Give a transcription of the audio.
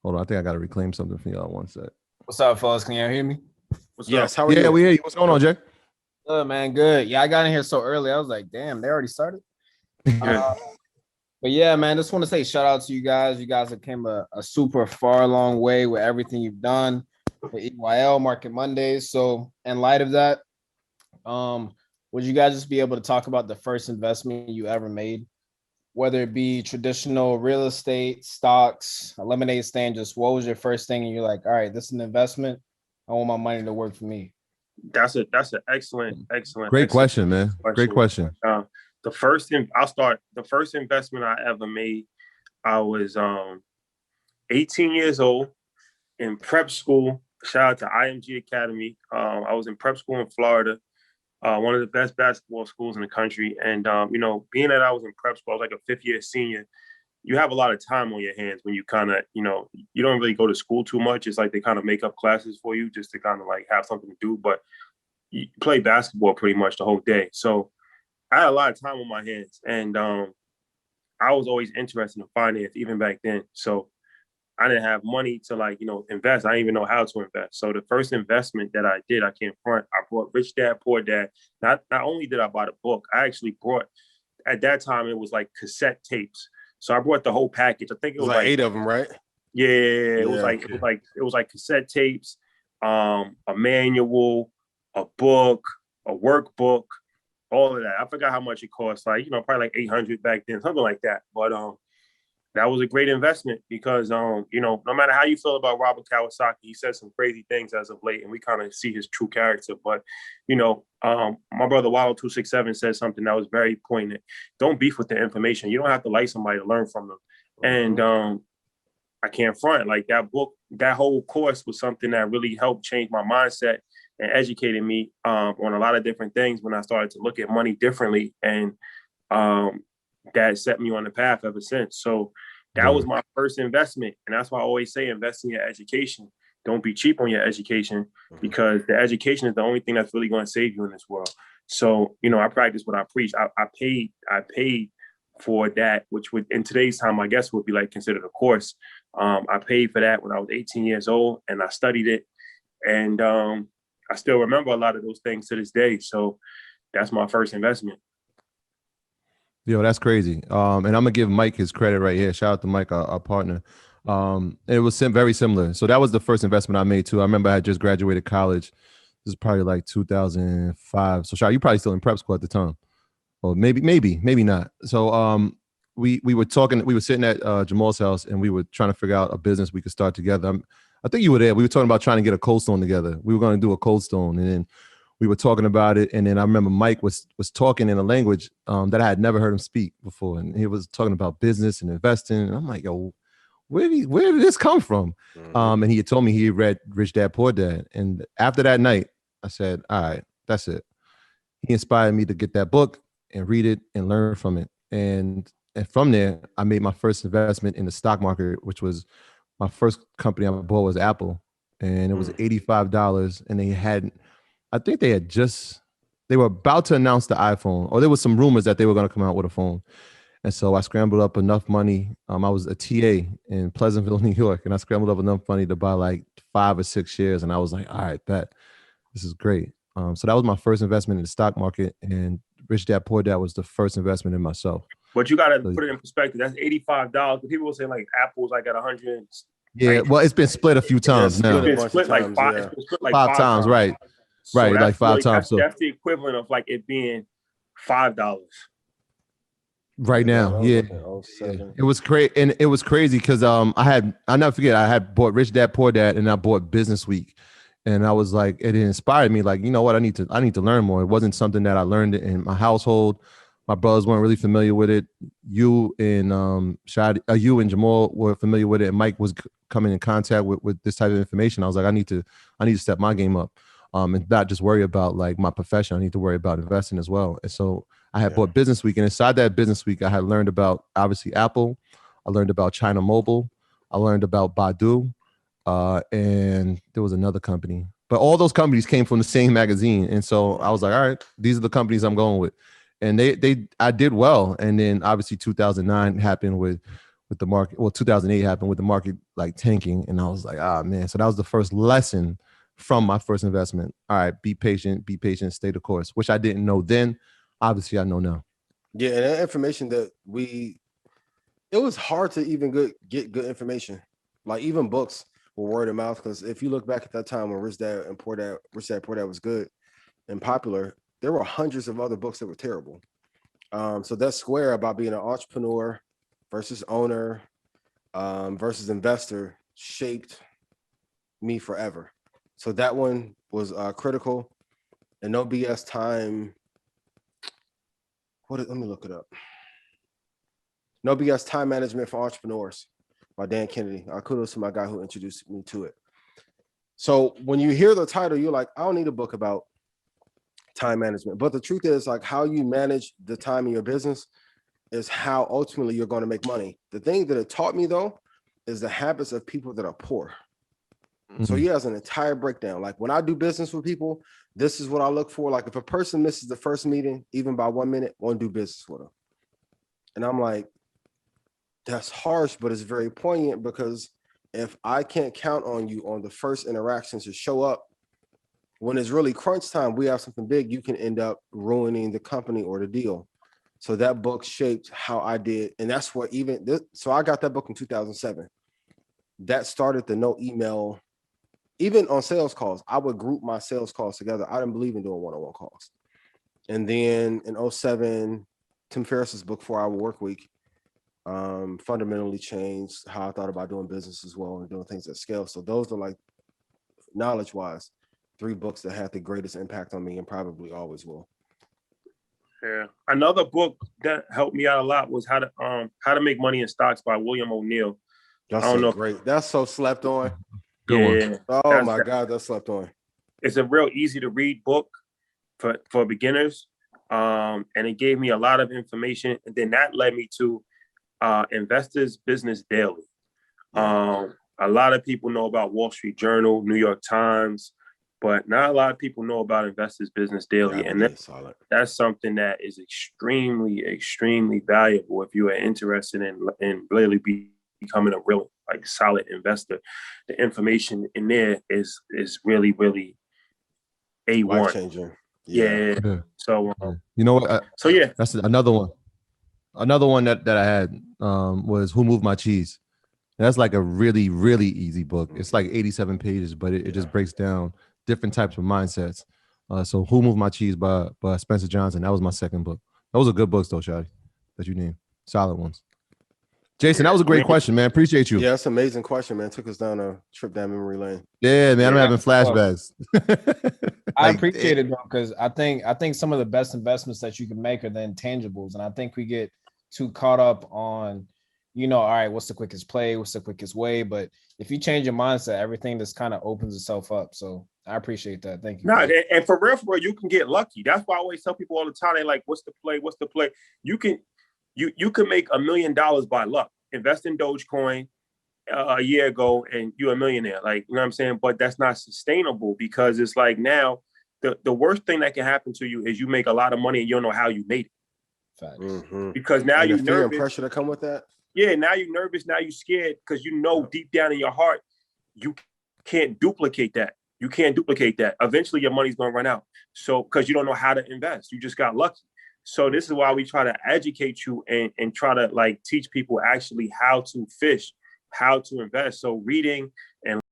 Hold on, I think I got to reclaim something for y'all. One sec. What's up, fellas? Can y'all hear me? Yes. How are you? Yeah, we hear you. What's going on, Jay? Good, man. Good. Yeah, I got in here so early. I was like, damn, they already started. But yeah, man, just want to say shout out to you guys. You guys have came a super far long way with everything you've done for EYL Market Mondays. So in light of that, would you guys just be able to talk about the first investment you ever made, whether it be traditional real estate, stocks, a lemonade stand? Just what was your first thing and you're like, all right, this is an investment. I want my money to work for me. That's an excellent Great question, man. Great question. The first investment I ever made, I was 18 years old in prep school. Shout out to IMG Academy. I was in prep school in Florida, one of the best basketball schools in the country. And being that I was in prep school, I was like a fifth year senior. You have a lot of time on your hands when you kind of, you don't really go to school too much. It's like they kind of make up classes for you just to kind of like have something to do. But you play basketball pretty much the whole day. So I had a lot of time on my hands, and I was always interested in finance even back then. So I didn't have money to invest. I didn't even know how to invest. So the first investment that I did, I can't front, I bought Rich Dad, Poor Dad. Not only did I buy the book, I actually brought, at that time, it was like cassette tapes. So I brought the whole package. I think it was like 8 of them, right? Yeah, it was like cassette tapes, a manual, a book, a workbook, all of that. I forgot how much it cost. Probably like $800 back then, something like that. But that was a great investment because no matter how you feel about Robert Kawasaki, he said some crazy things as of late, and we kind of see his true character. But my brother Wallow 267 said something that was very poignant. Don't beef with the information. You don't have to like somebody to learn from them. Mm-hmm. And I can't front, like that book, that whole course was something that really helped change my mindset and educated me on a lot of different things when I started to look at money differently. And that set me on the path ever since. So that was my first investment. And that's why I always say invest in your education. Don't be cheap on your education, because the education is the only thing that's really going to save you in this world. So, I practice what I preach. I paid for that, which would in today's time, I guess, would be like considered a course. I paid for that when I was 18 years old, and I studied it. And I still remember a lot of those things to this day. So that's my first investment. Yo, that's crazy. And I'm gonna give Mike his credit right here. Shout out to Mike, our partner. It was very similar. So that was the first investment I made too. I remember I had just graduated college. This is probably like 2005. So Shao, you probably still in prep school at the time, or maybe not. So we were talking. We were sitting at Jamal's house, and we were trying to figure out a business we could start together. I think you were there. We were talking about trying to get a cold stone together. We were going to do a cold stone, and then we were talking about it. And then I remember Mike was talking in a language that I had never heard him speak before, and he was talking about business and investing. And I'm like, yo, where did this come from? Mm-hmm. And he had told me he read Rich Dad Poor Dad. And after that night, I said, all right, that's it. He inspired me to get that book and read it and learn from it. And from there, I made my first investment in the stock market, which was my first company I bought was Apple. And it was $85. And I think they were about to announce the iPhone, or there was some rumors that they were going to come out with a phone. And so I scrambled up enough money. I was a TA in Pleasantville, New York, and I scrambled up enough money to buy like 5 or 6 shares. And I was like, all right, bet. This is great. So that was my first investment in the stock market. And Rich Dad Poor Dad was the first investment in myself. But you got to put it in perspective. That's $85. People will say like Apple's like at 100. Yeah, well, it's been split a few times now. It's been split like five. Yeah. It's been split like five times, right? So right, like 5 times. So that's the equivalent of like it being $5 right now. Yeah. It was crazy, and it was crazy because I'll never forget. I had bought Rich Dad Poor Dad, and I bought Business Week, and I was like, it inspired me. Like, you know what? I need to learn more. It wasn't something that I learned in my household. My brothers weren't really familiar with it. You and you and Jamal were familiar with it, and Mike was coming in contact with this type of information. I was like, I need to step my game up, and not just worry about like my profession. I need to worry about investing as well. And so I had bought Business Week, and inside that Business Week, I had learned about obviously Apple. I learned about China Mobile. I learned about Baidu, and there was another company. But all those companies came from the same magazine, and so I was like, all right, these are the companies I'm going with. And I did well. And then obviously 2009 happened with with the market. Well, 2008 happened with the market like tanking, and I was like, ah man. So that was the first lesson from my first investment. All right, be patient, stay the course, which I didn't know then. Obviously, I know now. Yeah, and that information that it was hard to even get good information. Like even books were word of mouth, because if you look back at that time when Rich Dad Poor Dad was good and popular, there were hundreds of other books that were terrible. So that square about being an entrepreneur versus owner versus investor shaped me forever. So that one was critical. And No BS Time. Let me look it up. No BS Time Management for Entrepreneurs by Dan Kennedy. Kudos to my guy who introduced me to it. So when you hear the title, you're like, I don't need a book about time management. But the truth is, like, how you manage the time in your business is how ultimately you're going to make money. The thing that it taught me, though, is the habits of people that are poor. Mm-hmm. So he has an entire breakdown. Like when I do business with people, this is what I look for. Like if a person misses the first meeting, even by 1 minute, won't do business with them. And I'm like, that's harsh, but it's very poignant, because if I can't count on you on the first interactions to show up, when it's really crunch time, we have something big, you can end up ruining the company or the deal. So that book shaped how I did. And that's what so I got that book in 2007. That started the no email. Even on sales calls, I would group my sales calls together. I didn't believe in doing one-on-one calls. And then in 2007, Tim Ferriss's book, 4 Hour Work Week, fundamentally changed how I thought about doing business as well and doing things at scale. So those are, like, knowledge-wise, 3 books that had the greatest impact on me and probably always will. Yeah. Another book that helped me out a lot was How to Make Money in Stocks by William O'Neill. That's great. That's so slept on. Good one. Oh my God, that's slept on. It's a real easy to read book for beginners. And it gave me a lot of information. And then that led me to Investors Business Daily. A lot of people know about Wall Street Journal, New York Times, but not a lot of people know about Investors Business Daily. And that's something that is extremely, extremely valuable if you are interested in really becoming a real, like, solid investor. The information in there is really, really A1. Life-changing. Yeah. So you know what? So yeah, that's another one. Another one that I had was Who Moved My Cheese. And that's like a really, really easy book. It's like 87 pages, but it just breaks down different types of mindsets. So Who Moved My Cheese by Spencer Johnson. That was my second book. Those are good books though, Shadi, that you named. Solid ones. Jason, that was a great question, man. Appreciate you. Yeah, that's an amazing question, man. Took us down a trip down memory lane. Yeah, man. I'm having flashbacks. I appreciate it though, because I think some of the best investments that you can make are the intangibles. And I think we get too caught up on, all right, what's the quickest play? What's the quickest way? But if you change your mindset, everything just kind of opens itself up. So I appreciate that. Thank you. No, and for real, you can get lucky. That's why I always tell people all the time, they're like, what's the play? What's the play? You can make $1 million by luck. Invest in Dogecoin a year ago and you're a millionaire. Like, you know what I'm saying? But that's not sustainable, because it's like now the worst thing that can happen to you is you make a lot of money and you don't know how you made it. Mm-hmm. Because now you're fear nervous. And pressure to come with that. Yeah, now you're nervous. Now you're scared, because deep down in your heart, you can't duplicate that. You can't duplicate that. Eventually your money's going to run out. So, because you don't know how to invest. You just got lucky. So this is why we try to educate you and try to, like, teach people actually how to fish, how to invest. So reading and